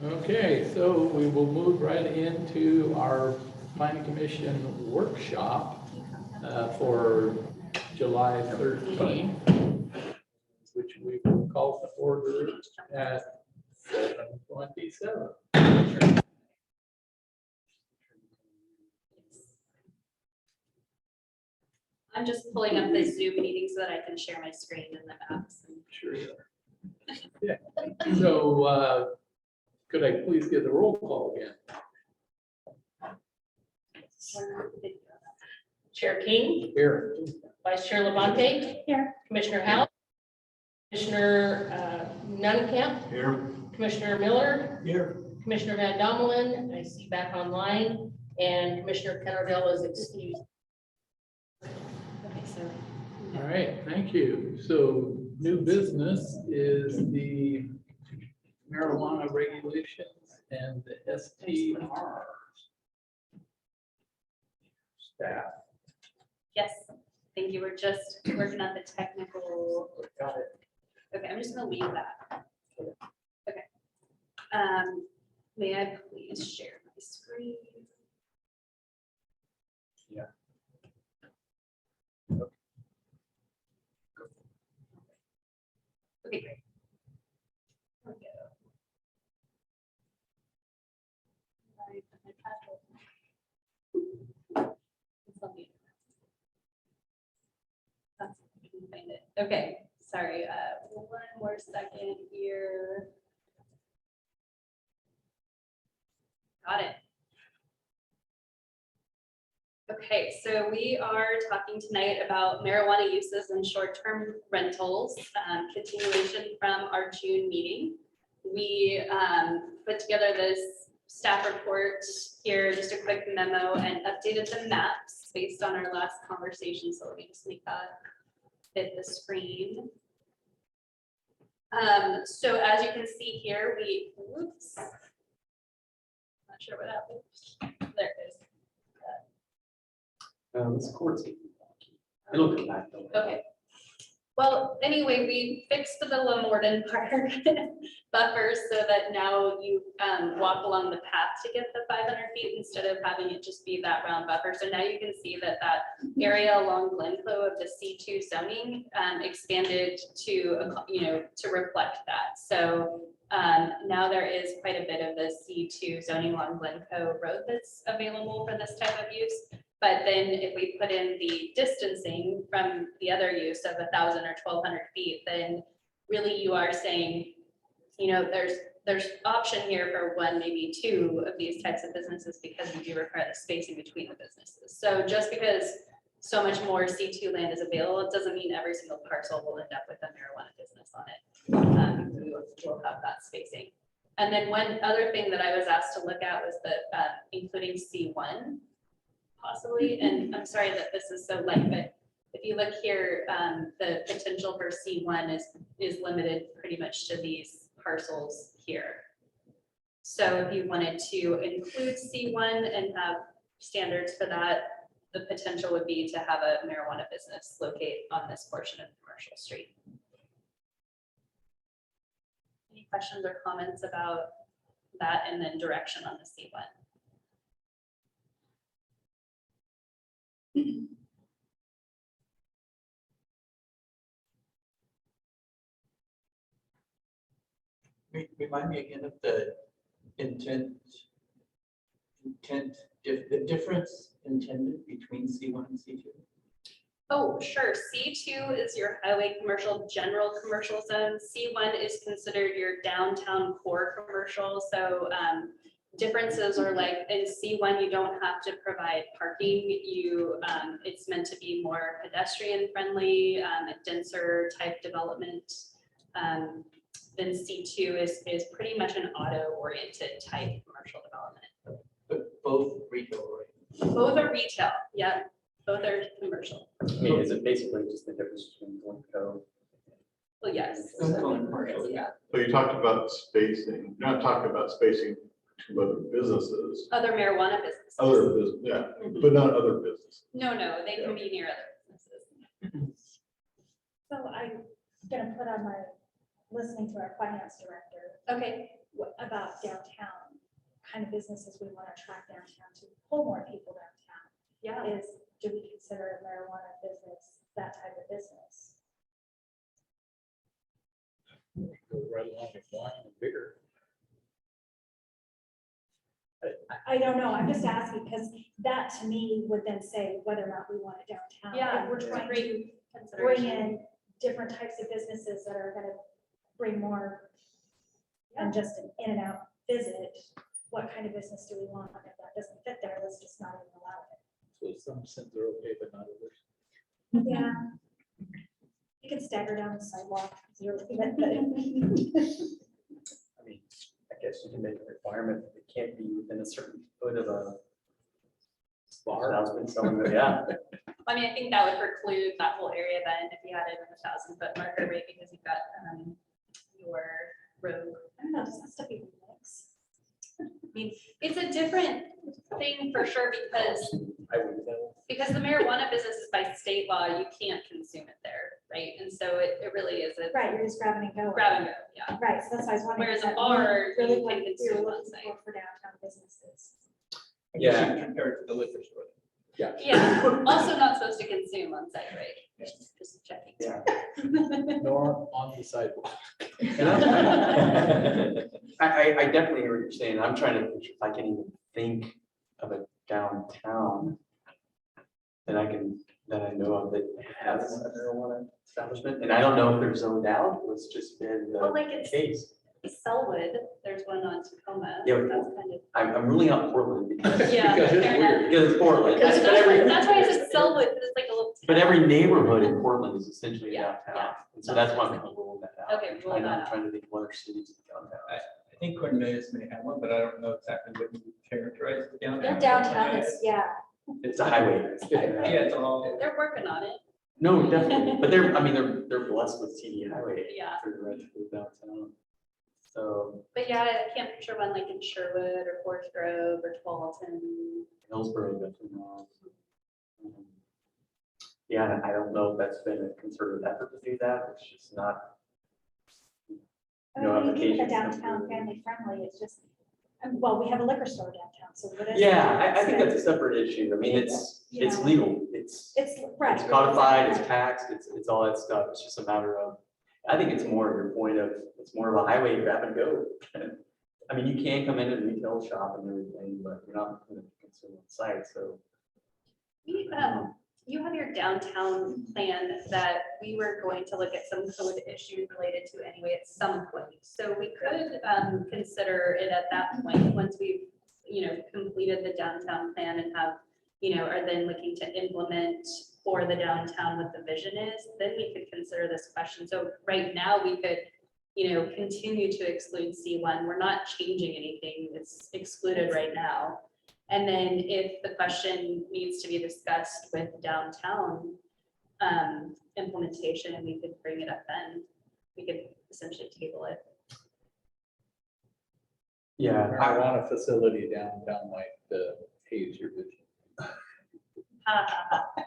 Okay, so we will move right into our planning commission workshop for July 13th, which we will call to order at 7:27. I'm just pulling up the Zoom meeting so that I can share my screen in the apps. Sure you are. Yeah. So could I please get the roll call again? Chair King, Here. Vice Chair Levante. Here. Commissioner Howe. Commissioner Nunkamp. Here. Commissioner Miller. Here. Commissioner Van Domelen, I see back online, and Commissioner Kennardell is excused. Okay, so. All right, thank you. So new business is the marijuana regulations and the STR staff. Yes, thank you. We're just working on the technical. Got it. Okay, I'm just gonna leave that. Okay. May I please share my screen? Yeah. Okay, great. There we go. Right, my password. It's on me. That's- I can find it. Okay, sorry, one more second here. Got it. Okay, so we are talking tonight about marijuana uses and short-term rentals, continuation from our June meeting. We put together this staff report here, just a quick memo, and updated the maps based on our last conversation. So let me just make that fit the screen. So as you can see here, whoops. Not sure what happened. There it is. This court's it'll come back though. Okay. Well, anyway, we fixed the Lamorden Park buffers so that now you walk along the path to get the 500 feet instead of having it just be that round buffer. So now you can see that that area along Glencoe of the C2 zoning expanded to, to reflect that. So now there is quite a bit of the C2 zoning along Glencoe Road that's available for this type of use. But then if we put in the distancing from the other use of 1,000 or 1,200 feet, then really you are saying, there's option here for one, maybe two of these types of businesses because we do require the spacing between the businesses. So just because so much more C2 land is available, it doesn't mean every single parcel will end up with a marijuana business on it. We'll have that spacing. And then one other thing that I was asked to look at was the including C1. Possibly, and I'm sorry that this is so light, but if you look here, the potential for C1 is limited pretty much to these parcels here. So if you wanted to include C1 and have standards for that, the potential would be to have a marijuana business locate on this portion of Commercial Street. Any questions or comments about that and then direction on the C1? Remind me again of the the difference intended between C1 and C2. Oh, sure. C2 is your highway commercial, general commercial zone. C1 is considered your downtown core commercial. So differences are like in C1, you don't have to provide parking. It's meant to be more pedestrian friendly, a denser type development. Then C2 is pretty much an auto-oriented type commercial development. But both retail, right? Both are retail, yeah. Both are commercial. I mean, is it basically just the difference between Glencoe? Well, yes. Commercial, Yeah. So you talked about spacing, you're not talking about spacing to other businesses, Other marijuana businesses. other business, yeah, but not other businesses. No, they can be near other businesses. So I'm gonna put on my listening to our finance director Okay, about downtown, kind of businesses we want to attract downtown to pull more people downtown. yeah. Is, do we consider a marijuana business that type of business? Go right along with wine and beer. I don't know, I'm just asking, because that to me would then say whether or not we want it downtown. Yeah, And we're it's a trying to great bring consideration. in different types of businesses that are gonna bring more than just an in and out visit. What kind of business do we want? If that doesn't fit there, let's just not even allow it. So some sins are okay, but not others. Yeah. You can stagger down the sidewalk. I mean, I guess you can make a requirement that it can't be within a certain foot of a bar. Husband selling it, yeah. I mean, I think that would preclude that whole area then if you had it in 1,000-foot marker rate because you've got your road. I don't know, does that stuff even mix? I mean, it's a different thing for sure because the marijuana business is by state law, you can't consume it there, right? And so it really is a Right, you're just grabbing and going. grab and go, yeah. Right, so that's why I was wondering. Whereas is a that bar, really you what can we were consume looking on-site. for downtown businesses. Yeah. Compared to the liquor store. Yeah, also not supposed to consume on site, right? Just checking. Yeah. Nor on the sidewalk. I definitely hear what you're saying. I'm trying to picture if I can even think of a downtown that I know of that has a marijuana establishment. And I don't know if they're zoned out, or it's just been Well, the like it's case. Selwood, there's one on Tacoma. Yeah, but- That's kind of. I'm ruling out Portland because Yeah, Because it's fair enough. weird. because it's Portland. That's, But every, that's why I said Selwood, because it's like a little. but every neighborhood in Portland is essentially Yeah, downtown. yeah. And so that's why I'm kind of ruling that out. Okay, I'm rule trying- that I'm out. trying to think of other cities with downtown. I think Cornelius may have one, but I don't know exactly what you characterize as downtown. Their downtown is, yeah. It's a highway. Yeah, it's all. They're working on it. No, definitely, but they're blessed with TD highway. Yeah. For the right to go downtown. So But yeah, I can't picture one like in Sherwood or Forest Grove or Tualatin. Hillsborough definitely not. Yeah, and I don't know if that's been a concerted effort to do that, it's just not. I No mean, even the applications come downtown through. family friendly, it's just, well, we have a liquor store downtown, so what is? Yeah, I think that's a separate issue, I mean, it's Yeah. legal, it's Right. it's codified, it's taxed, it's all that stuff, it's just a matter of, I think it's more of your point of, it's more of a highway grab and go. I mean, you can come in and retail shop and everything, but you're not going to consume on site, so. You have your downtown plan that we were going to look at some code issues related to anyway at some point. So we could consider it at that point, once we've, completed the downtown plan and have, are then looking to implement for the downtown what the vision is, then we could consider this question. So right now we could, continue to exclude C1. We're not changing anything. It's excluded right now. And then if the question needs to be discussed with downtown implementation, and we could bring it up then, we could essentially table it. Yeah, I want a facility downtown like haze your vision. Ha, ha, ha.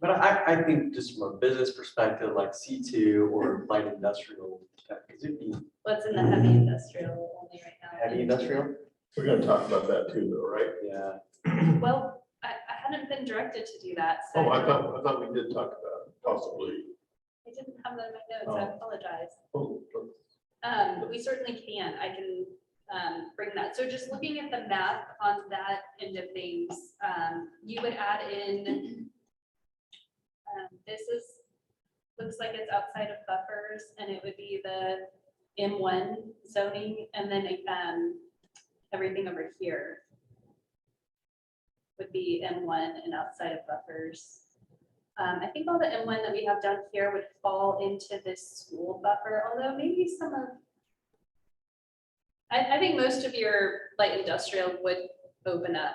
but I think just from a business perspective, like C2 or light industrial, because it'd be What's in the heavy industrial only right now? heavy industrial. We're gonna talk about that too, though, right? Yeah. Well, I hadn't been directed to do that. So Oh, I thought we did talk about it, possibly. I didn't have that in my notes. I apologize. Oh, We certainly can. I can bring that. So just looking at the map on that end of things, you would add in, looks like it's outside of buffers, and it would be the M1 zoning, and then everything over here would be M1 and outside of buffers. I think all the M1 that we have down here would fall into this school buffer, although maybe some of, I think most of your light industrial would open up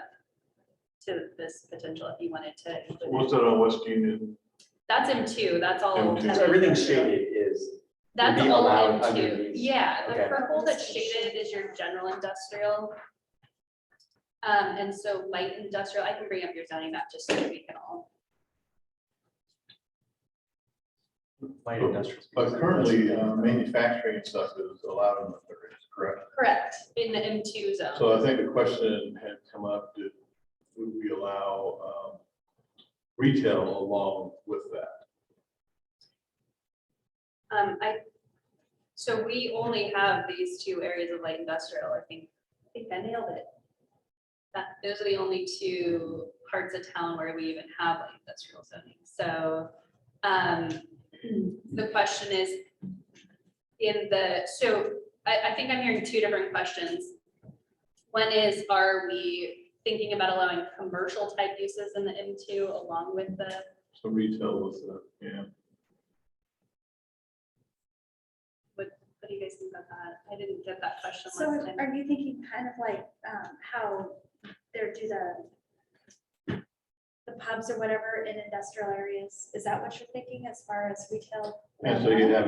to this potential if you wanted to. include it. What's that on West Union? That's M2, that's all. M2. heavy So everything industrial. shaded is. That's be all allowed M2. underneath. Yeah, the Okay. purple that's shaded is your general industrial. And so light industrial, I can bring up your zoning map just so we can all. Light industrial. But currently, manufacturing stuff is allowed in the areas, correct? Correct, in the M2 zone. So I think the question had come up, would we allow retail along with that? So we only have these two areas of light industrial, I think I nailed it. Those are the only two parts of town where we even have light industrial zoning. So the question is, I think I'm hearing two different questions. One is, are we thinking about allowing commercial type uses in the M2 along with the, So retail was, yeah. what do you guys think about that? I didn't get that question So last time. are you thinking kind of like how there do the pubs or whatever in industrial areas? Is that what you're thinking as far as retail? And so you have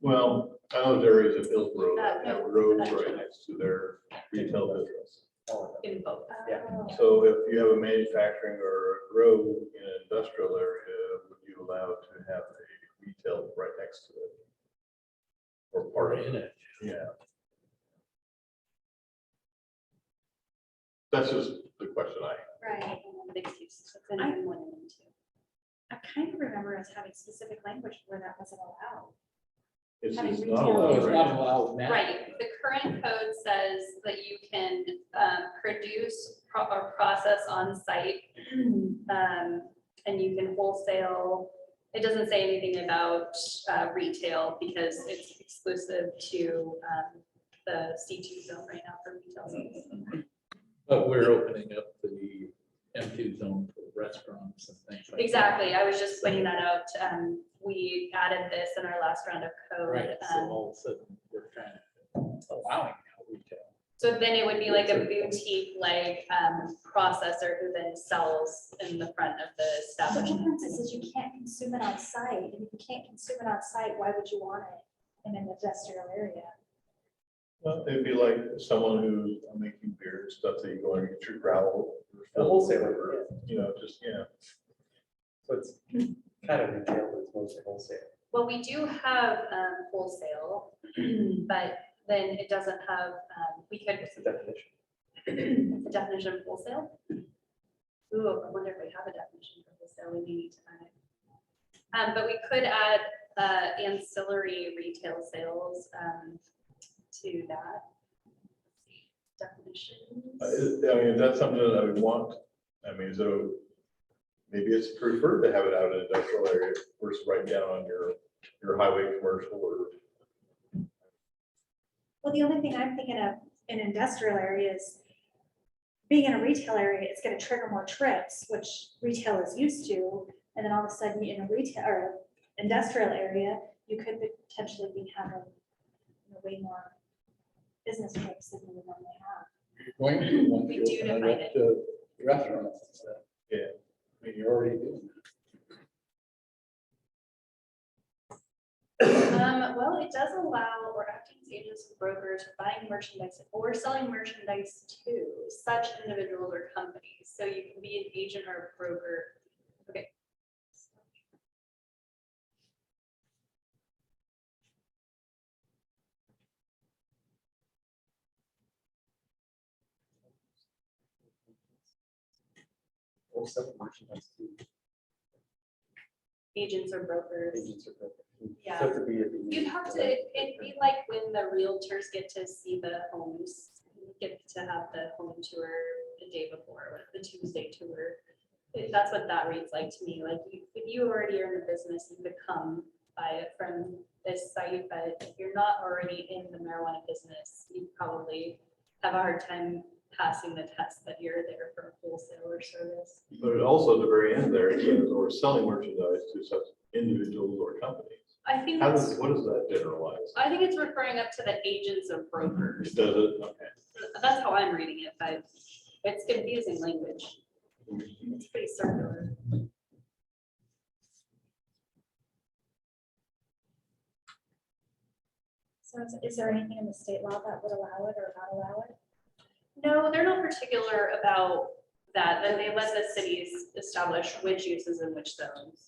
well, I know there's areas of Hillsborough that have roads right next to their retail business. In both. Yeah. Oh. So if you have a manufacturing or a grow in an industrial area, would you allow to have a retail right next to it? Or part of it? Yeah. That's just the question I have. Right. Mixed use. It's in M1 and M2. I kind of remember us having specific language where that wasn't allowed. It's Having not retail. Oh, it's allowed not right now. allowed now. Right, the current code says that you can produce or process on site. And you can wholesale. It doesn't say anything about retail because it's exclusive to the C2 zone right now for retail zones. But we're opening up the M2 zone for restaurants and things like that. Exactly, I was just pointing that out. We added this in our last round of code. Right, so all of a sudden, we're kind of allowing now retail. So then it would be like a boutique, like processor who then sells in the front of the The establishment. difference is you can't consume it on site, and if you can't consume it on site, why would you want it in an industrial area? Well, it'd be like someone who's making beer and stuff that you go and get your gravel. A wholesaler, You know, just, yeah. So it's kind of retail, but it's mostly wholesale. Well, we do have wholesale, but then it doesn't have, we could, What's the definition? the definition of wholesale. Ooh, I wonder if we have a definition for wholesale, we may need to find it. But we could add ancillary retail sales to that definitions. I mean, that's something that I would want. I mean, so maybe it's preferred to have it out in industrial area versus right down on your highway commercial or. Well, the only thing I'm thinking of in industrial areas, being in a retail area, it's gonna trigger more trips, which retail is used to. And then all of a sudden, in a retail or industrial area, you could potentially be having way more business trips than you would normally have. You're going to want We to do open define it up to restaurants and stuff. Yeah. I mean, you're already doing that. Well, it does allow or acting as agents or brokers for buying merchandise or selling merchandise to such individuals or companies. So you can be an agent or a broker. Okay. Or selling merchandise to Agents or brokers. agents or brokers. Yeah. So it could be a- You'd have to, it'd be like when the realtors get to see the homes, you get to have the home tour the day before, like the Tuesday tour. That's what that reads like to me. Like if you already are in the business, you could come buy it from this site, but if you're not already in the marijuana business, you probably have a hard time passing the test that you're there for wholesale or service. But also at the very end there, it says, or selling merchandise to such individuals or companies. I think How it's, does, what does that generalize? I think it's referring up to the agents or brokers. Does it? Okay. That's how I'm reading it, but it's confusing language. It's pretty circular. So is there anything in the state law that would allow it or not allow it? No, they're not particular about that. Then they let the cities establish which uses in which zones.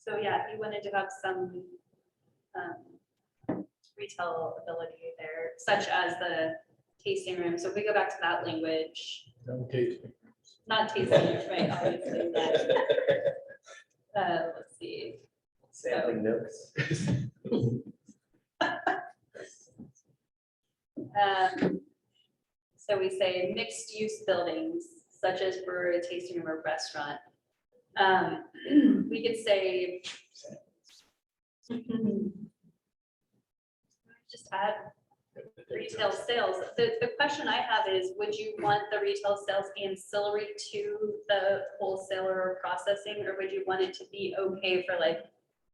So yeah, if you wanted to have some retail ability there, such as the tasting room. So if we go back to that language, No tasting. not tasting, rooms, right, obviously, but, let's see. Sampling nooks. So we say mixed use buildings such as brewery, tasting room, or restaurant. We could say. Just add retail sales. The question I have is, would you want the retail sales ancillary to the wholesaler or processing, or would you want it to be okay for like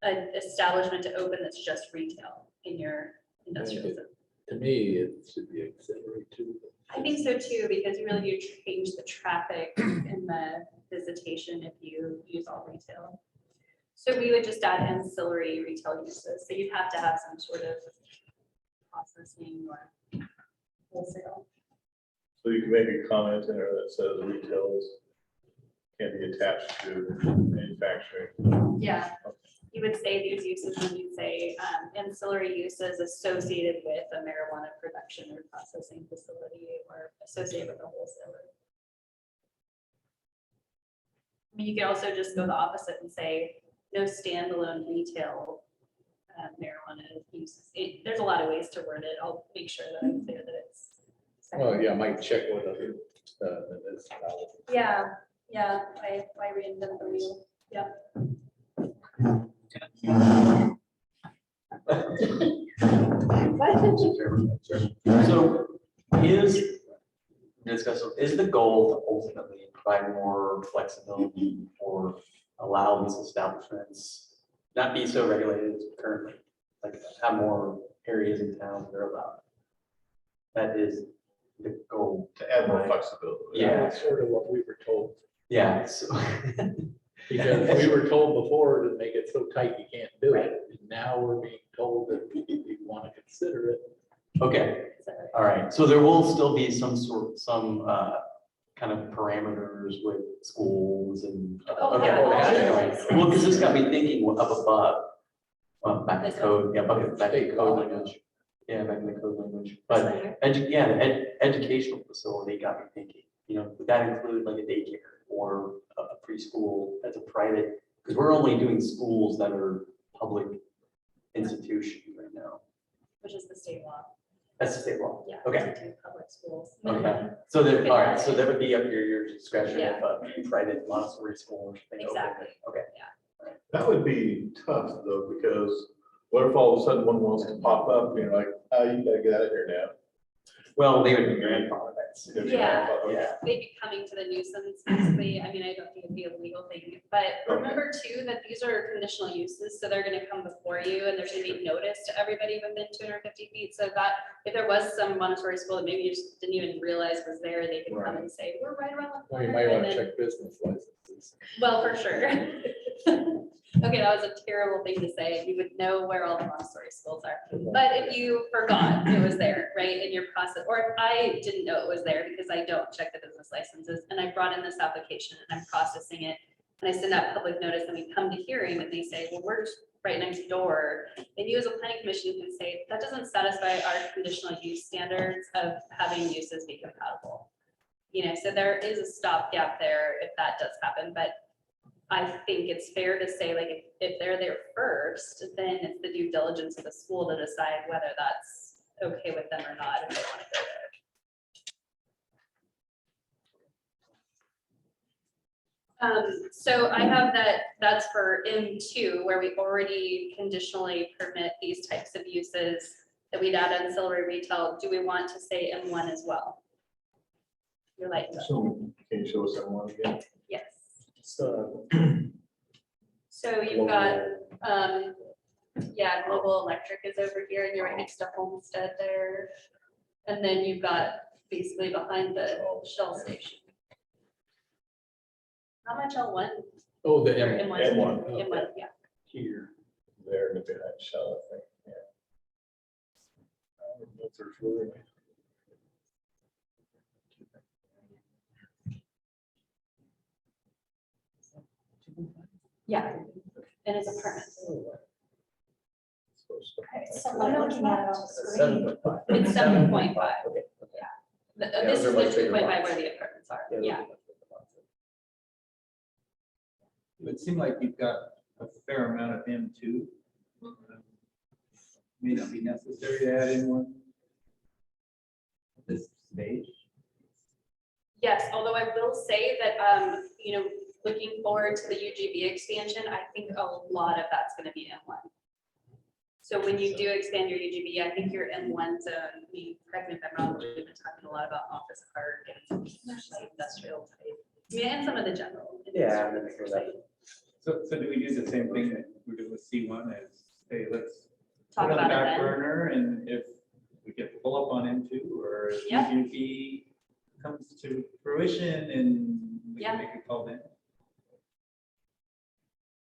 an establishment to open that's just retail in your industrial zone? To me, it should be auxiliary to. I think so too, because you really do change the traffic and the visitation if you use all retail. So we would just add ancillary retail uses. So you'd have to have some sort of processing or wholesale. So you can make a comment in there that says retail can't be attached to manufacturing. Yeah, you would say these uses and you'd say ancillary uses associated with a marijuana production or processing facility or associated with a wholesaler. I mean, you could also just go the opposite and say no standalone retail marijuana uses. There's a lot of ways to word it. I'll make sure that I'm clear that it's. Well, yeah, I might check with other municipalities. Yeah, I read them for you. Yeah. So is the goal to ultimately provide more flexibility or allow these establishments not be so regulated as currently, like have more areas in town that are allowed? That is the goal. To add more flexibility. Yeah. That's sort of what we were told, Yeah. So because we were told before to make it so tight you can't do it. And now we're being told that we want to consider it. okay. All right. So there will still be some kind of parameters with schools and. Oh, Okay. yeah. Well, because this got me thinking up above. Back to code, yeah, back to code language. Yeah, back in the code language. But the educational facility got me thinking, would that include like a daycare or a preschool as a private? Because we're only doing schools that are public institutions right now. Which is the state law. That's the state law. Yeah. Okay. to do public schools. Okay. So there, all right, so that would be up your discretion Yeah. if a private Montessori school or something. opened. Exactly. Okay. That would be tough though, because what if all of a sudden one wants to pop up and you're like, oh, you gotta get out of here now. Well, they would be grandfathered. Yeah. Yeah. They'd be coming to the nuisance, basically. I mean, I don't think it'd be a legal thing, but remember too, that these are conditional uses, so they're gonna come before you, and there's gonna be notice to everybody within 250 feet, so that if there was some Montessori school that maybe you just didn't even realize was there, they could come and say, we're right around the Well, you corner. might want and to then- check business licenses. Well, for sure. Okay, that was a terrible thing to say. You would know where all the Montessori schools are. But if you forgot it was there, right, in your process, or if I didn't know it was there because I don't check the business licenses and I brought in this application and I'm processing it and I send out public notice and we come to hearing and they say, well, we're just right next door. And you as a planning commission can say, that doesn't satisfy our conditional use standards of having uses be compatible. So there is a stopgap there if that does happen, but I think it's fair to say, like, if they're there first, then it's the due diligence of the school to decide whether that's okay with them or not, if they want to go there. So I have that's for M2, where we already conditionally permit these types of uses that we'd add ancillary retail. Do we want to say M1 as well? You're like, So can you show us that one again? yes. So, So you've got, Global Electric is over here and you're right next to Homestead there. And then you've got basically behind the Shell station. How much L1? Oh, the Or M. M1? M1, M1, yeah. Here. there in the behind shell, I think, yeah. I don't know if there's really any- Yeah. and it's apartments. Okay, so I'm looking at it on the screen. 7.5. It's 7.5. Okay. This those are is much the bigger 2.5 lots. where the apartments are, those are yeah. much bigger lots. It would seem like you've got a fair amount of M2. May not be necessary to add in one at this stage. Yes, although I will say that, looking forward to the UGB expansion, I think a lot of that's gonna be M1. So when you do expand your UGB, I think your M1 zone, correct me if I'm wrong, we've been talking a lot about office park and like industrial type. And some of the general. Yeah, industrial I'm not sure that- So do we do the same thing that we did with C1 as, hey, let's Talk put it on the about it back then. burner, and if we get full up on M2 or if Yeah. UGB comes to fruition and we Yeah. can make a call then.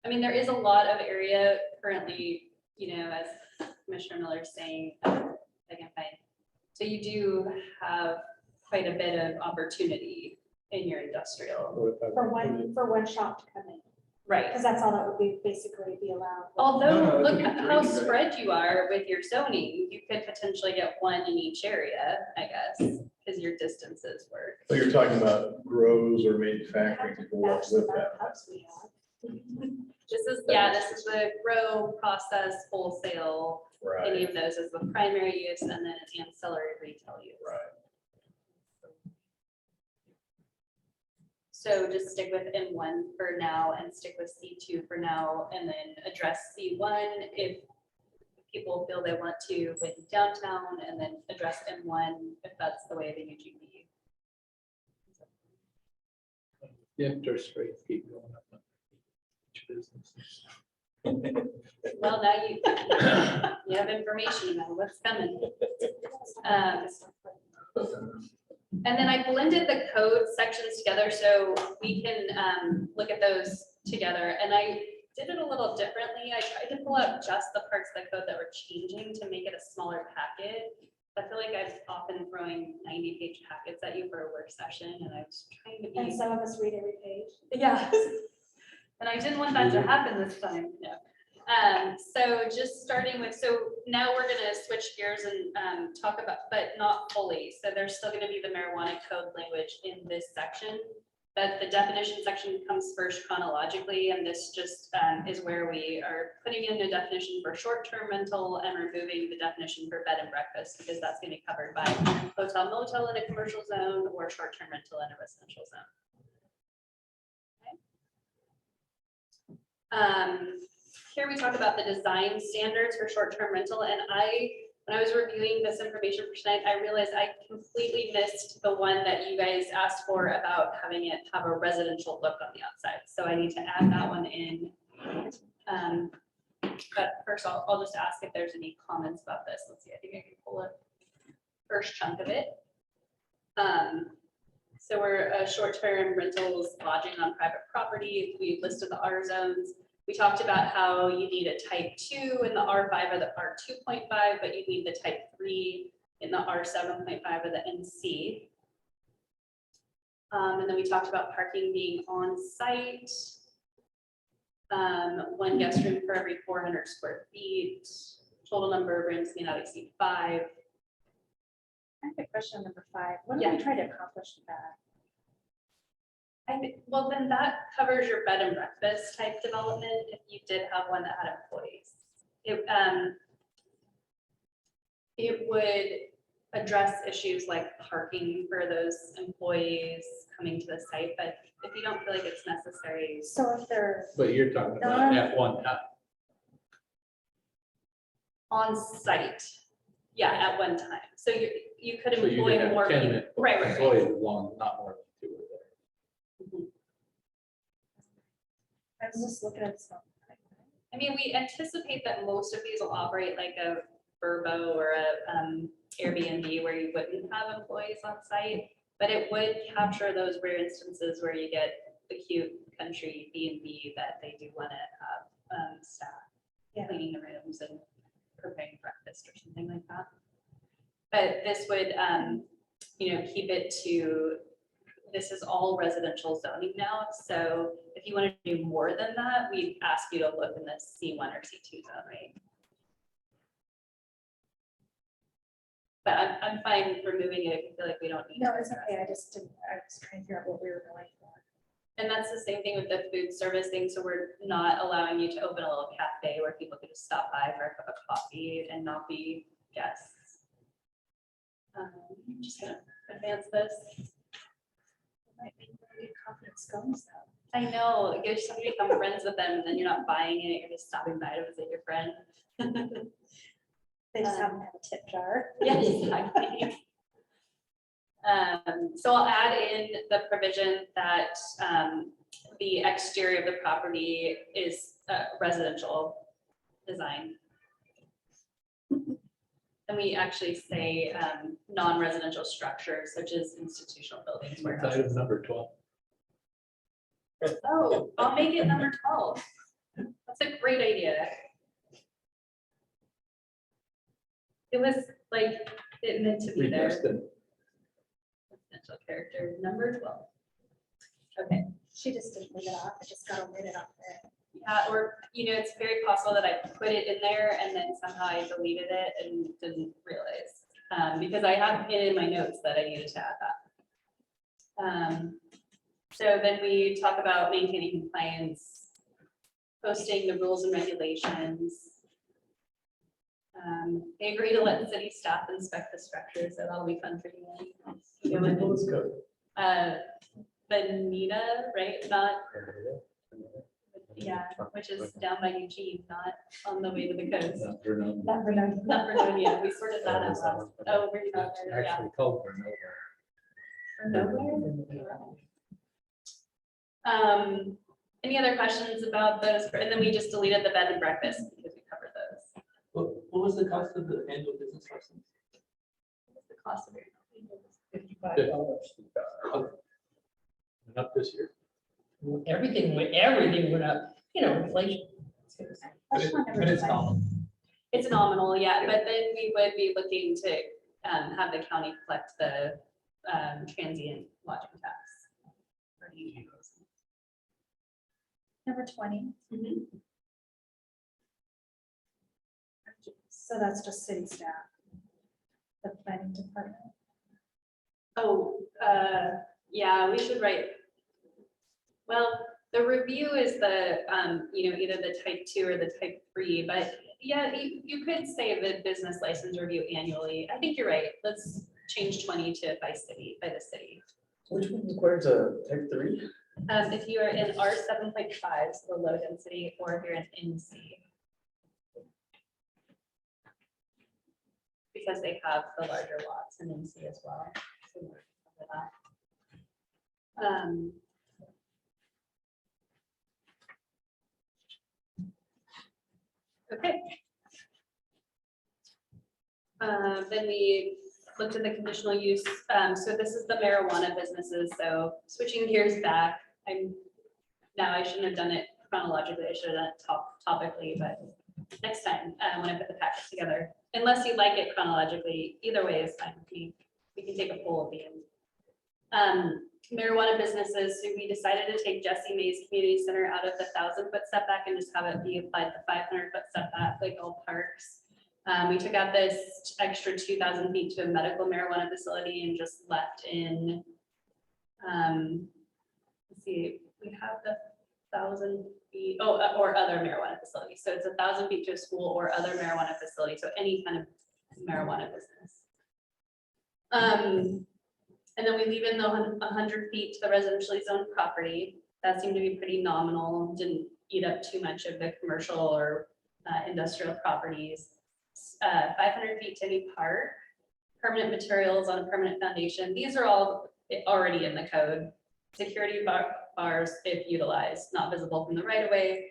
I mean, there is a lot of area currently, as Commissioner Miller's saying, I can find. So you do have quite a bit of opportunity in your industrial, For one shop to come in, right? because that's all that would be basically be allowed. Although, No, it look could be at how three, right? spread you are with your zoning, you could potentially get one in each area, I guess, because your distances work. So you're talking about grows or manufacturing to go up Match the with amount that. of hubs we have. This is the grow, process, wholesale, any Right, of those is the primary use, and then it's ancillary retail use. right. So just stick with M1 for now and stick with C2 for now, and then address C1 if people feel they want to with downtown, and then address M1 if that's the way the UGB. The interest rates keep going up. on each business. Well, now you have information about what's coming. And then I blended the code sections together so we can look at those together. And I did it a little differently. I tried to pull out just the parts of the code that were changing to make it a smaller packet. I feel like I'm often throwing 90-page packets at you for a work session, and I was trying to And be. some of us read every page. Yeah. And I didn't want that to happen this time, no. So just starting with, so now we're gonna switch gears and talk about, but not fully. So there's still gonna be the marijuana code language in this section. But the definition section comes first chronologically, and this just is where we are putting in a definition for short-term rental and removing the definition for bed and breakfast, because that's gonna be covered by hotel motel in a commercial zone or short-term rental in a residential zone. Here we talk about the design standards for short-term rental, and when I was reviewing this information for tonight, I realized I completely missed the one that you guys asked for about having it have a residential look on the outside. So I need to add that one in. But first, I'll just ask if there's any comments about this. Let's see, I think I can pull up first chunk of it. So we're short-term rentals, lodging on private property. We listed the R zones. We talked about how you need a type 2 in the R5 or the R2.5, but you need the type 3 in the R7.5 or the NC. And then we talked about parking being on site. One guest room for every 400 square feet. Total number of rooms may not exceed 5. I have a question on number 5. What are Yeah. we trying to accomplish with that? Well, then that covers your bed and breakfast type development if you did have one that had employees. It would address issues like parking for those employees coming to the site, but if you don't feel like it's necessary. So if they're, But you're talking about at one time. On site, yeah, at one time. So you could So you employ could more have 10 people. Right. employees as long, not more than 2 are there. I was just looking at some. I mean, we anticipate that most of these will operate like a Vrbo or a Airbnb where you wouldn't have employees on site, but it would capture those rare instances where you get the cute country B&B that they do want to have staff Yeah. cleaning the rooms and preparing breakfast or something like that. But this would, keep it to, this is all residential zoning now. So If you want to do more than that, we'd ask you to look in the C1 or C2 zone, right? But I'm fine removing it if you feel like we don't need. No, to. it's okay. I was trying to figure out what we were going for. And that's the same thing with the food service thing, so we're not allowing you to open a little cafe where people can just stop by for a cup of coffee and not be guests. I'm just gonna advance this. Might be very good confidence scones though. I know, it gives somebody to become friends with them, and then you're not buying it, you're just stopping by to visit your friend. They just happen to have a tip jar. Yes, exactly. So I'll add in the provision that the exterior of the property is residential design. And we actually say non-residential structures such as institutional buildings. It's warehouses. item number 12. Oh, I'll make it number 12. That's a great idea. It was like, it meant to be We there. missed it. Residential character, number 12. Okay, She just didn't leave it off. I just got omitted off there. yeah, or, it's very possible that I put it in there and then somehow I deleted it and didn't realize. Because I have it in my notes that I needed to add that. So then we talk about maintaining compliance, posting the rules and regulations. They agree to let city staff inspect the structure, so that'll be fun for you. Benita, right? Not, yeah, which is down by Eugene, not on the way to the coast. Not Vernonia. Not Vernonia, we sorted that out last. Oh, we're not It's there, yeah. actually called for nowhere. For nowhere? Any other questions about those? And then we just deleted the bed and breakfast because we covered those. What was the cost of the annual business license? What's the cost of it? $55. And up this year. Everything went up, inflation. That's one number it's 5. nominal. It's nominal, yeah, but then we would be looking to have the county collect the transient lodging tax. Number 20. Mhm. So that's just city staff. The planning department. Oh, yeah, we should write. Well, the review is the, either the type 2 or the type 3, but yeah, you could say the business license review annually. I think you're right. Let's change 20 to by the city. Which one requires a type 3? If you are in R 7.5, so the low density, or if you're in NC. Because they have the larger lots in NC as well. So we're cover that. Okay. Then we looked at the conditional use. So this is the marijuana businesses. So switching gears back, I shouldn't have done it chronologically. I should have done it topically, but next time when I put the package together, unless you like it chronologically, either way is fine with me. We can take a poll at the end. Marijuana businesses, so we decided to take Jesse Mays Community Center out of the 1,000-foot setback and just have it be applied the 500-foot setback, like all parks. We took out this extra 2,000 feet to a medical marijuana facility and just left in, let's see, we have the 1,000 feet, or other marijuana facility. So it's 1,000 feet to a school or other marijuana facility. So any kind of marijuana business. And then we leave in the 100 feet to the residentially zoned property. That seemed to be pretty nominal, didn't eat up too much of the commercial or industrial properties. 500 feet to any park, permanent materials on a permanent foundation. These are all already in the code. Security bars, if utilized, not visible from the right of way.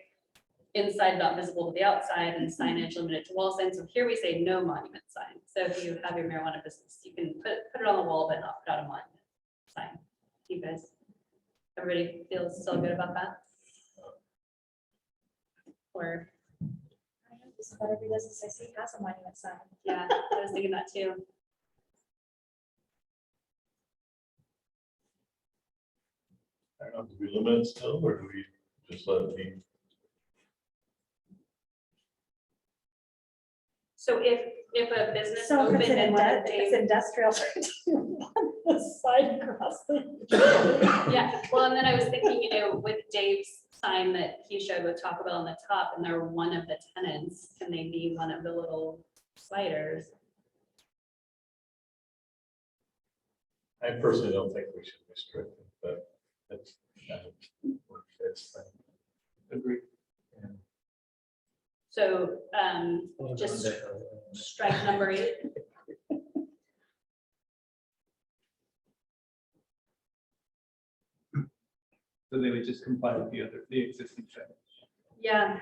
Inside, not visible to the outside, and signage limited to wall signs. So here we say no monument sign. So if you have your marijuana business, you can put it on the wall, but not put out a monument sign. You guys, everybody feels still good about that? Or, Just about every business I see has a monument sign. yeah, I was thinking that too. I don't know, do we limit it still, or do we Just let it be. So if a business So if opened it's in one of it's Dave's, industrial, do you want the sign across the? yeah, well, and then I was thinking, with Dave's sign that he showed with Taco Bell on the top, and they're one of the tenants, can they be one of the little sliders? I personally don't think we should restrict it, but that's kind of what fits. Agree. So, just strike number 8. So they would just comply with the existing settings. Yeah.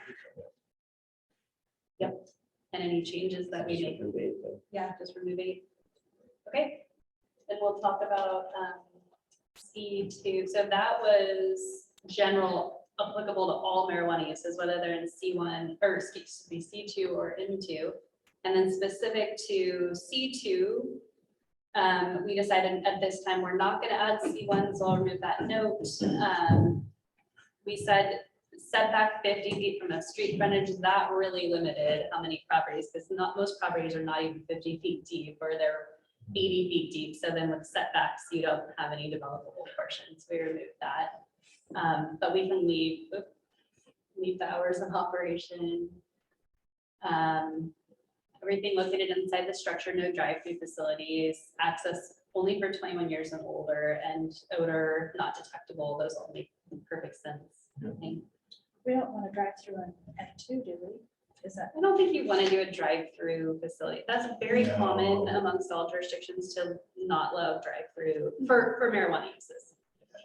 Yep, and any changes that we make, yeah, just remove 8. Okay, then we'll talk about C2. So that was general, applicable to all marijuana uses, whether they're in C1 or excuse me, C2 or M2. And then specific to C2, we decided at this time, we're not going to add C1, so I'll remove that note. We said setback 50 feet from the street frontage, that really limited how many properties, because not most properties are not even 50 feet deep, or they're 80 feet deep. So then with setbacks, you don't have any developable portions. We removed that. But we can leave the hours of operation. Everything located inside the structure, no drive-through facilities, access only for 21 years and older, and odor not detectable. Those all make perfect sense. I think. We don't want to drive through an M2, do we? Is that? I don't think you want to do a drive-through facility. That's very No. common amongst all jurisdictions to not allow drive-through for marijuana uses.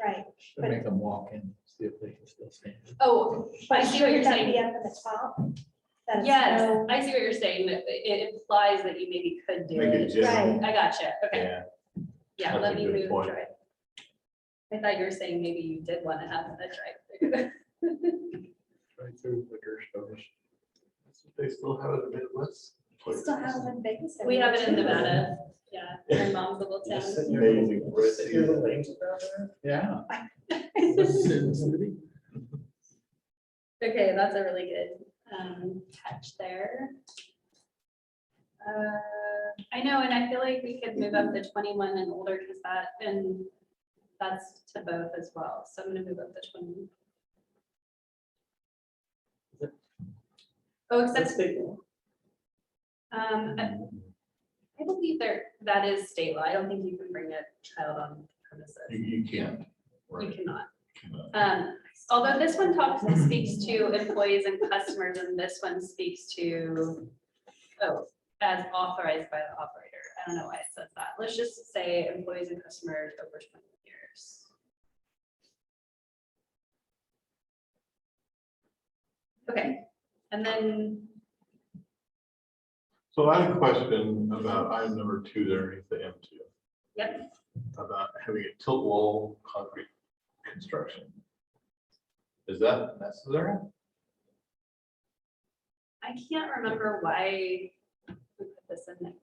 Right. To make them walk in, see if they can still stand. Oh, I see what you're Shouldn't that saying. be up at the top? That it's Yes, no- I see what you're saying. That it implies that you maybe could do Make it it. general. I gotcha. Okay. Yeah. Yeah, That's let a me good move point. drive. I thought you were saying maybe you did want to have a drive. Right through liquor stores. They still have it in Midwest. We still have them in Vegas. We have it in Nevada. Yeah, my mom's little town. Amazing. Yeah. Sin City. Okay, that's a really good catch there. I know, and I feel like we could move up the 21 and older because that's to both as well. So I'm gonna move up the 20. Oh, except, I believe that is state law. I don't think you can bring a child on premises. You can't. You Right. cannot. Cannot. Although this one speaks to employees and customers, and this one speaks to, as authorized by the operator. I don't know why it says that. Let's just say employees and customers over 20 years. Okay, and then, So I have a question about item number 2 there underneath the M2. yep, About having a tilt wall concrete construction. Is that necessary? I can't remember why we put this in there.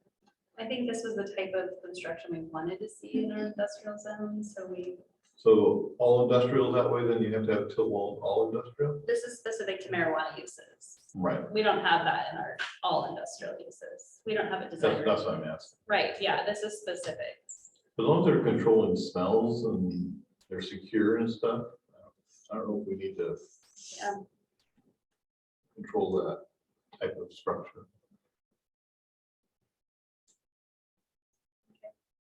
I think this was the type of construction we wanted to see in our industrial zone, so So all industrial that way, then you have to have tilt wall, all industrial? this is specific to marijuana uses. Right. We don't have that in our all industrial uses. We don't have it designed. That's what I'm asking. Right, yeah, this is specific. As long as they're controlling smells and they're secure and stuff, I don't know if we need to Yeah. control that type of structure.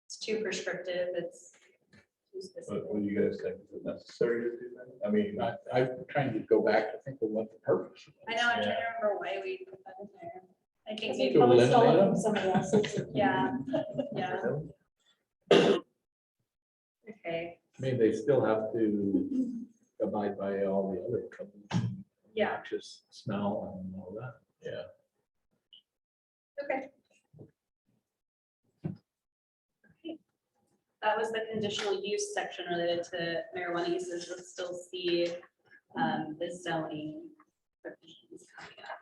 It's too prescriptive, it's too What do specific. you guys think? Is it necessary to do that? I mean, I'm trying to go back to think of what the purpose. was. I know, I'm trying to remember why we put that in there. I think Because we maybe, probably stole it eliminate from them? somebody else's. yeah, yeah. Okay, I mean, they still have to abide by all the other codes. Yeah. Noxious smell and all that. yeah. okay. That was the conditional use section related to marijuana uses. Let's still see the zoning provisions coming up.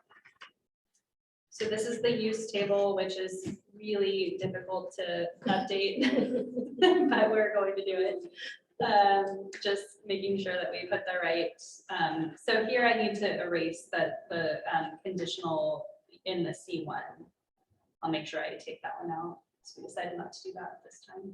So this is the use table, which is really difficult to update, but we're going to do it. Just making sure that we put the right, so here I need to erase that the conditional in the C1. I'll make sure I take that one out. So we decided not to do that this time.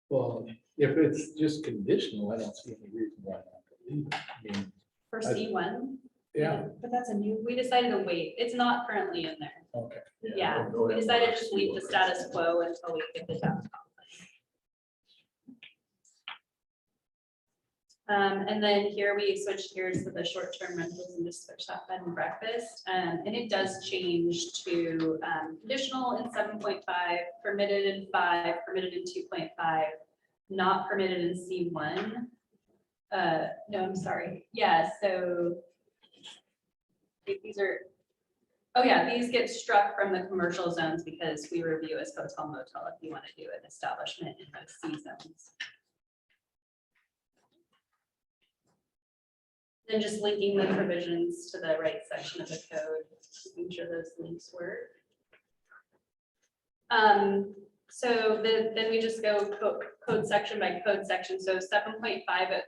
Well, if it's just conditional, I don't see any reason why not to leave it. I mean, For I- C1, yeah, But that's a new, we decided to wait. It's not currently in there. okay. Yeah, we decided to just leave the status quo until we get the downtown. And then here we switched gears to the short-term rentals and just switched that bed and breakfast. And it does change to conditional in 7.5, permitted in 5, permitted in 2.5, not permitted in C1. No, I'm sorry. Yeah, so these are, oh yeah, these get struck from the commercial zones because we review as hotel motel if you want to do an establishment in those C zones. Then just linking the provisions to the right section of the code, making sure those links work. So then we just go code section by code section. So 7.5,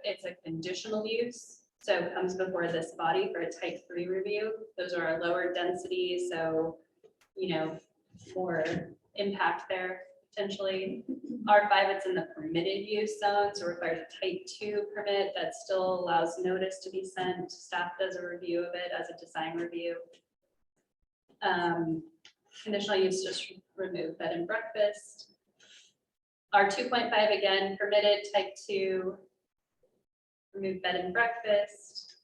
it's a conditional use. So it comes before this body for a type 3 review. Those are our lower density, so, you know, more impact there potentially. R5, it's in the permitted use zone, so requires a type 2 permit that still allows notice to be sent. Staff does a review of it as a design review. Conditional use, just remove bed and breakfast. R 2.5, again, permitted type 2, remove bed and breakfast.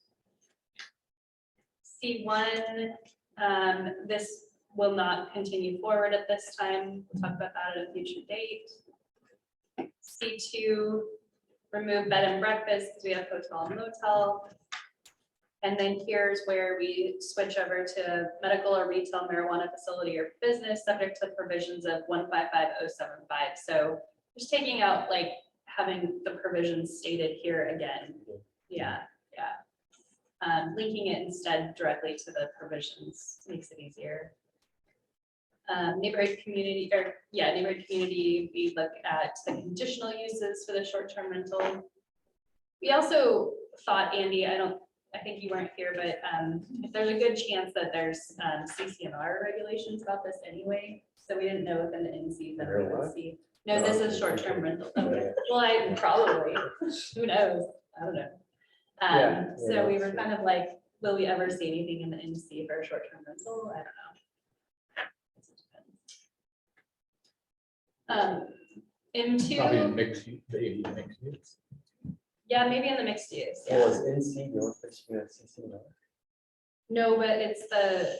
C1, this will not continue forward at this time. We'll talk about that at a future date. C2, remove bed and breakfast because we have hotel and motel. And then here's where we switch over to medical or retail marijuana facility or business subject to provisions of 155075. So just taking out like having the provisions stated here again. Yeah, yeah. Linking it instead directly to the provisions makes it easier. Neighborhood community, or yeah, neighborhood community, we look at the conditional uses for the short-term rental. We also thought, Andy, I think you weren't here, but if there's a good chance that there's CCNR regulations about this anyway, so we didn't know if in the NCs that we would see. No, this is short-term rental. Okay. Well, I probably, who knows? I don't know. So we were kind of like, will we ever see anything in the NC for a short-term rental? I don't know. Probably M2, mixed, maybe mixed use. yeah, maybe in the mixed use. Yeah. Well, it's NC, the only place you can see CC. No, but it's the,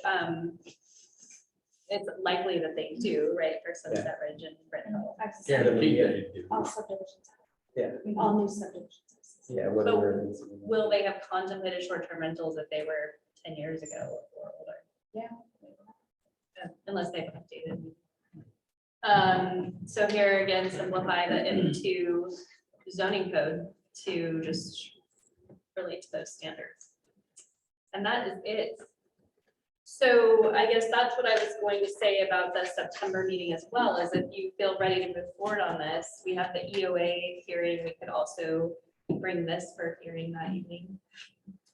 it's likely that they do, right, for Sunset Ridge and Brent Hill. Guaranteed that it do. all subdivisions. Yeah. All new subdivisions. Yeah, whether But they're NC. Will they have contemplated short-term rentals if they were 10 years ago or older? Yeah. Unless they've updated. So here again, simplify the M2 zoning code to just relate to those standards. And that is it. So I guess that's what I was going to say about the September meeting as well, is if you feel ready to move forward on this, we have the EOA hearing. We could also bring this for hearing that evening.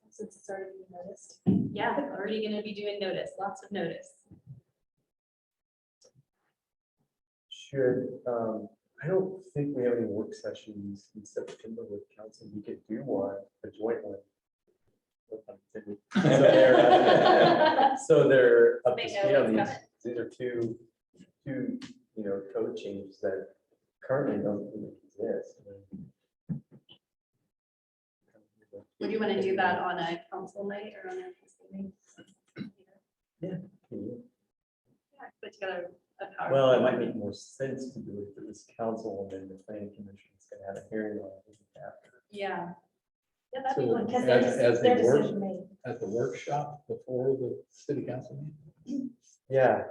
Since it's already been noticed. Yeah, already going to be doing notice, lots of notice. Should, I don't think we have any work sessions in September with council. We could do one, a joint one. So they're, so they're up to They know speed on what's these. These are two, you know, code changes that currently don't even exist. Would you want to do that on a council night or on a council meeting? Yeah. Put together a PowerPoint. Well, it might make more sense to do it if it was council and then the planning commission is gonna have a hearing on it after. Yeah. Yeah, that'd be So one. Because as their they work decision made. at the workshop before the city council meeting. Yeah.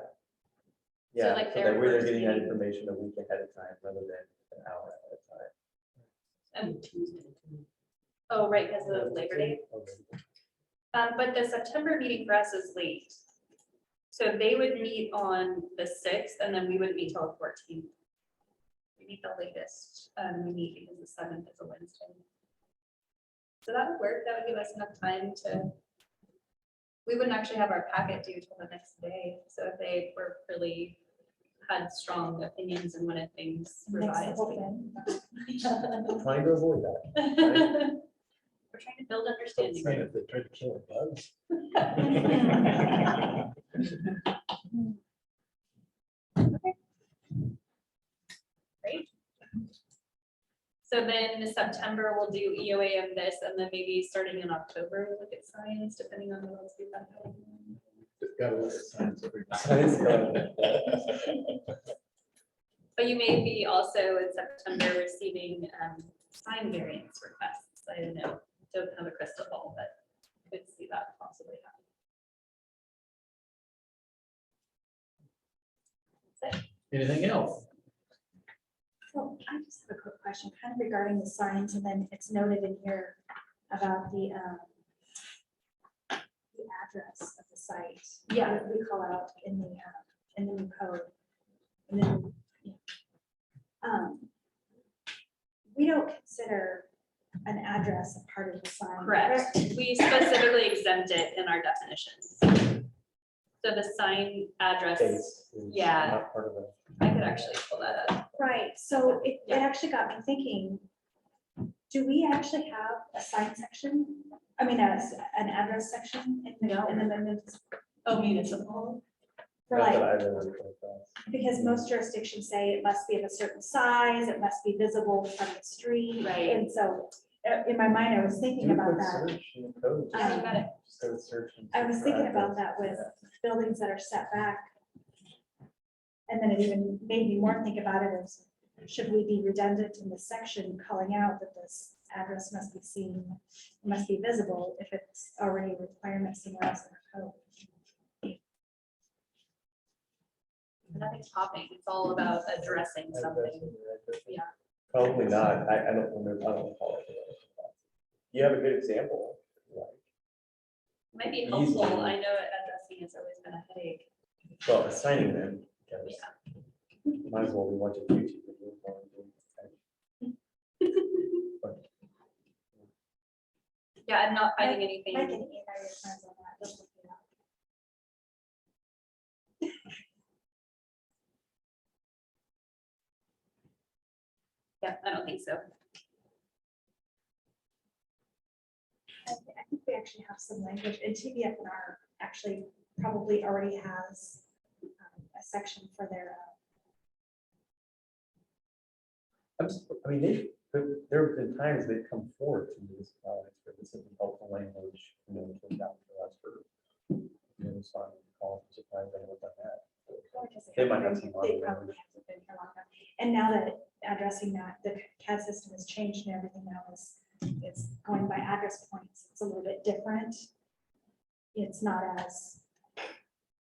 Yeah, like so their that way they're first getting that meeting. information a week ahead of time rather than an hour ahead of time. Oh, right, because of Labor Day. Okay. But the September meeting for us is late. So they would meet on the 6th and then we would meet till the 14th. We meet the latest, we meet because the 7th is a Wednesday. So that would work, that would give us enough time to, we wouldn't actually have our packet due till the next day. So if they were really had strong opinions and wanted things Makes the revised. whole thing. Trying to avoid that. We're trying to build understanding. Saying if they try to kill bugs. Great. So then in September, we'll do EOA of this, and then maybe starting in October, we'll look at science, depending on what else we've got going on. Gotta look at signs every day. But you may be also in September receiving sign variance requests. I don't know, don't have a crystal ball, but could see that possibly happen. Anything else? So I just have a quick question, kind of regarding the signs, and then it's noted in here about the address of the site. Yeah. We call out in the new code. And then, we don't consider an address a part of the sign. Correct. We specifically exempt it in our definitions. So the sign address, Base is Yeah. not part of it. I could actually pull that up. Right, so it Yeah. actually got me thinking, do we actually have a sign section? I mean, an address section in the, No. in the minutes Oh, municipal. for Not that like, I've ever come across. because most jurisdictions say it must be of a certain size, it must be visible from the street. Right. And so, in my mind, I was thinking Do a about quick that. search in the code. Yeah, you got it. Just go to search and I was search for thinking about address. that with buildings that are set back. And then it even made me more think about it as, should we be redundant in the section calling out that this address must be seen, must be visible if it's already a requirement somewhere else in our code? Nothing's popping. It's all about addressing something. Addressing. Yeah. Probably not. I don't remember. I don't recall it. You have a good example. Like, Might be Easy. helpful. I know addressing has always been a headache. well, assigning them. because Might as well be watching YouTube videos. while I'm doing it. But Yeah, I'm not finding I anything. can email your friends on that. They'll look it up. Yeah, I don't think so. I think we actually have some language, and TBFNR actually probably already has a section for their, I mean, there have been times they've come forward to municipalities for this is helpful language, to adopt for us for, so I'm calling for surprise I looked at that. They might have some They model probably language. hasn't been here long enough. And now that addressing that, the CAD system has changed and everything now is, it's going by address points. It's a little bit different. It's not as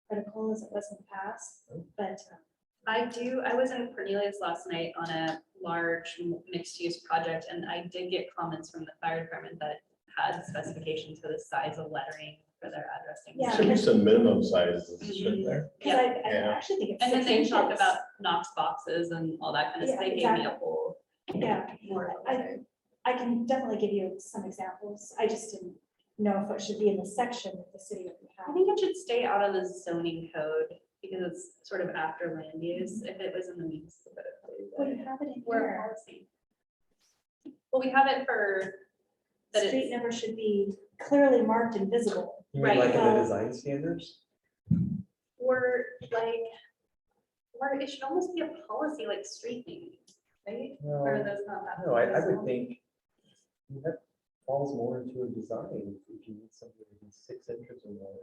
critical as it was in the past, but I was in Cornelius last night on a large mixed-use project, and I did get comments from the fire department that had specifications for the size of lettering for their addressing. Yeah. Should be some minimum sizes, shouldn't there? because I Yeah. actually think it's And then 6 they talked inches. about Knox boxes and all that kind of stuff. Yeah, They gave me a exactly. whole. Yeah, more. I can definitely give you some examples. I just didn't know if it should be in the section that the city would I have. think it should stay out of the zoning code because it's sort of after land use. If it was in the municipal code. Well, you have it in We're here. policy. Well, we have it for that Street it's, number should be clearly marked and visible. You mean Right, like in the well- design standards? or like, or it should almost be a policy like street name, right? Or are No, those not that? no, I would think that falls more into a design. If you need something within 6 inches or more.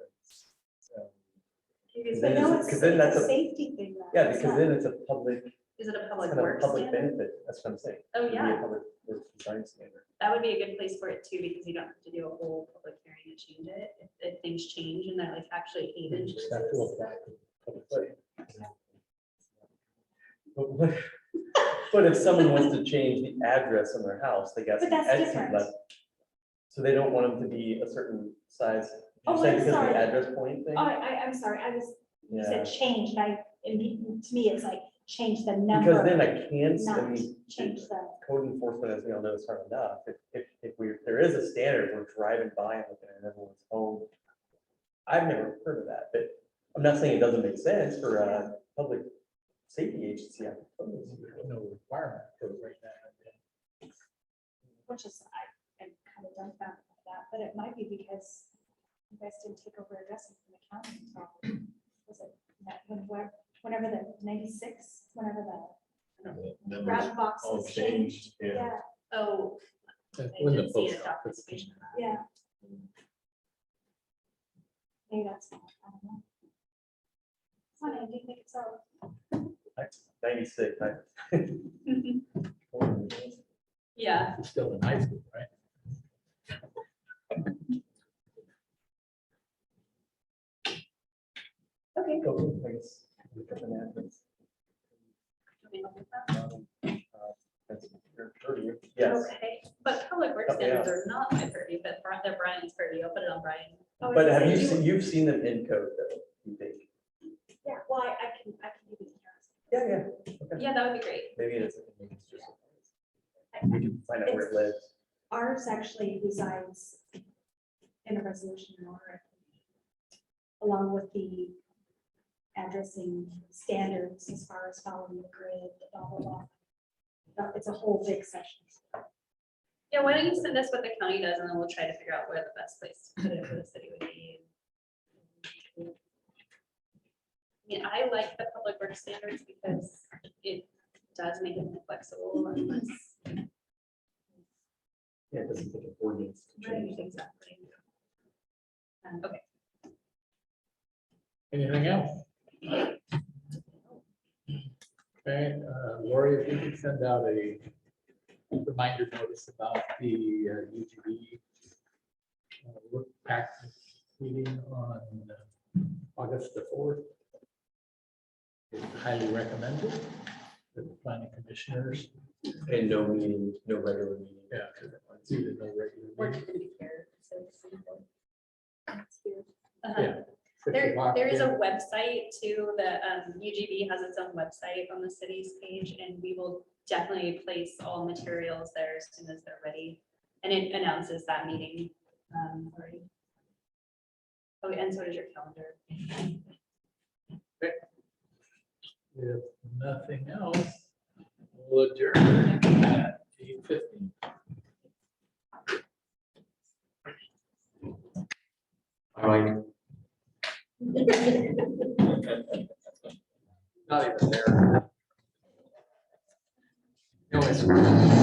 Because Then But no, it's- it's 'cause then that's a a- safety thing. though. Yeah, It's because not- then it's a public, Is it a it's public kind of works public standard? benefit. That's what I'm saying. Oh, It'd be a yeah. Public works design standard. That would be a good place for it too, because you don't have to do a whole public hearing to change it. If things change and they're like actually 8 inches. Just have to apply to public way. But what- but if someone wants to change the address on their house, they got. But some that's extra different. left. So they don't want them to be a certain size. Oh, You're saying I'm because of sorry. the address point thing? Oh, I'm sorry, I was You Yeah, said change, and to me, it's like, change the number. because then I can't, I Not mean, change the, code enforcement, as we all know, is hard enough. If there is a standard, we're driving by and looking at everyone's home. I've never heard of that, but I'm not saying it doesn't make sense for a public safety agency. I suppose. There's no requirement for it right now. which is, I'm kind of dumbfounded by that, but it might be because you guys didn't take over addressing from the county until, was it, whenever the 96, whenever the grab box all was changed? changed, yeah. Oh, That's I when the did see a post office. documentation of that. Yeah. Maybe that's, I don't know. Funny, I do think it's all. 96. Yeah, Still in high school, right? okay. I guess, look up an address. That's your 30. Yes, Okay, but public works Oh, yeah. standards are not my purview, but they're Brian's purview. I'll put it on Brian. Oh, but it's- have you seen, you've seen them in code though, you think? Yeah, well, I can give you the address. Yeah. Yeah, that would be great. Maybe it's just. We can find out where it lives. Ours actually resides in a resolution in order, along with the addressing standards as far as following the grid, blah, blah, blah. It's a whole big section. Yeah, why don't you send us what the county does and then we'll try to figure out where the best place to put it for the city would be. I mean, I like the public works standards because it does make it more flexible and less. Yeah, it doesn't take an ordinance to change. Right, exactly. Okay, Anything else? Okay, Lori, if you could send out a reminder notice about the UGB work pack meeting on August the 4th. It's highly recommended that the planning commissioners, And no meeting, no regular meeting. yeah, it's either no regular we're meeting. gonna be here, so it's simple. Yeah. 6 There, o'clock there is a there. website too, the UGB has its own website on the city's page, and we will definitely place all materials there as soon as they're ready. And it announces that meeting already. Oh, and so does your calendar. If nothing else, we'll adjourn at 8:15. Like, Not even there. No, it's.